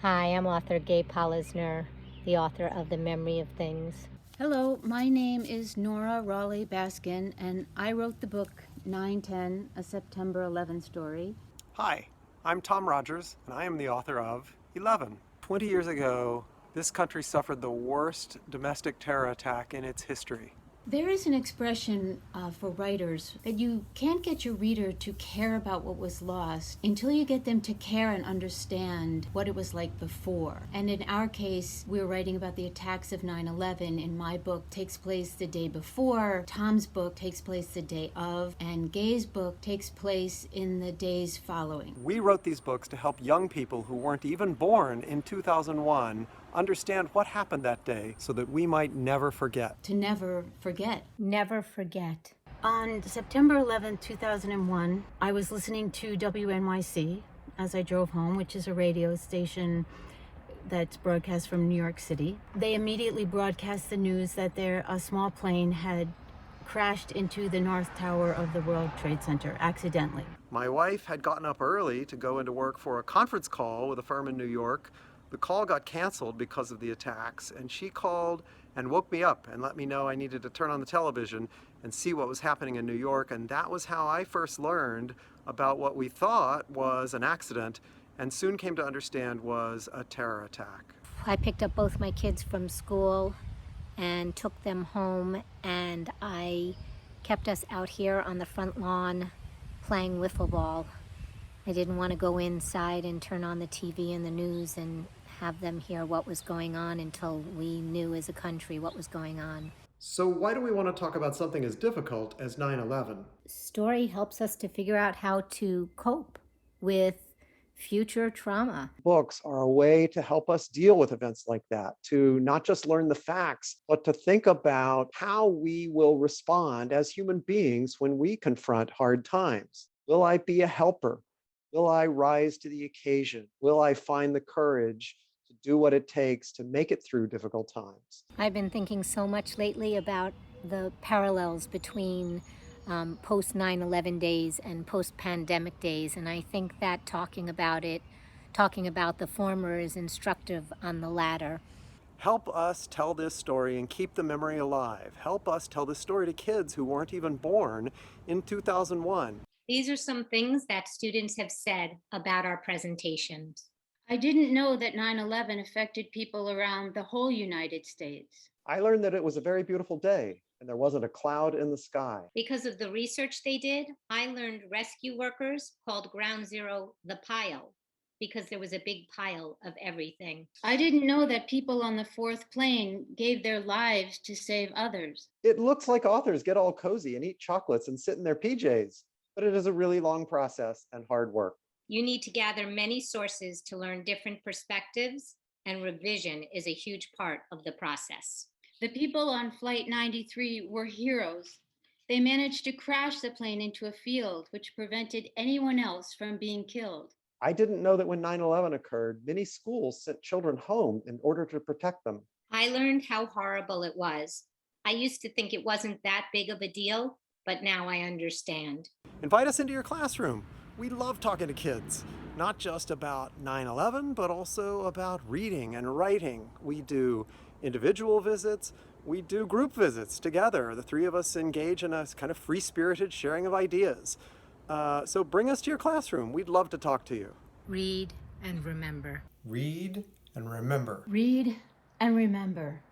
Hi, I'm author Gae Polisner, the author of The Memory of Things. Hello, my name is Nora Raleigh Baskin, and I wrote the book 9/10, a September 11 story. Hi, I'm Tom Rogers, and I am the author of 11. 20 years ago, this country suffered the worst domestic terror attack in its history. There is an expression for writers that you can't get your reader to care about what was lost until you get them to care and understand what it was like before. And in our case, we're writing about the attacks of 9/11. In my book, takes place the day before. Tom's book takes place the day of, and Gae's book takes place in the days following. We wrote these books to help young people who weren't even born in 2001 understand what happened that day so that we might never forget. To never forget. Never forget. On September 11, 2001, I was listening to WNYC as I drove home, which is a radio station that's broadcast from New York City. They immediately broadcast the news that a small plane had crashed into the North Tower of the World Trade Center accidentally. My wife had gotten up early to go into work for a conference call with a firm in New York. The call got canceled because of the attacks, and she called and woke me up and let me know I needed to turn on the television and see what was happening in New York. And that was how I first learned about what we thought was an accident and soon came to understand was a terror attack. I picked up both my kids from school and took them home, and I kept us out here on the front lawn playing wiffle ball. I didn't want to go inside and turn on the TV and the news and have them hear what was going on until we knew as a country what was going on. So why do we want to talk about something as difficult as 9/11? Story helps us to figure out how to cope with future trauma. Books are a way to help us deal with events like that, to not just learn the facts, but to think about how we will respond as human beings when we confront hard times. Will I be a helper? Will I rise to the occasion? Will I find the courage to do what it takes to make it through difficult times? I've been thinking so much lately about the parallels between post 9/11 days and post pandemic days, and I think that talking about the former is instructive on the latter. Help us tell this story and keep the memory alive. Help us tell this story to kids who weren't even born in 2001. These are some things that students have said about our presentations. I didn't know that 9/11 affected people around the whole United States. I learned that it was a very beautiful day and there wasn't a cloud in the sky. Because of the research they did, I learned rescue workers called Ground Zero the pile, because there was a big pile of everything. I didn't know that people on the fourth plane gave their lives to save others. It looks like authors get all cozy and eat chocolates and sit in their PJs, but it is a really long process and hard work. You need to gather many sources to learn different perspectives, and revision is a huge part of the process. The people on Flight 93 were heroes. They managed to crash the plane into a field, which prevented anyone else from being killed. I didn't know that when 9/11 occurred, many schools sent children home in order to protect them. I learned how horrible it was. I used to think it wasn't that big of a deal, but now I understand. Invite us into your classroom. We love talking to kids, not just about 9/11, but also about reading and writing. We do individual visits, we do group visits together. The three of us engage in a kind of free-spirited sharing of ideas. So bring us to your classroom. We'd love to talk to you. Read and remember. Read and remember. Read and remember.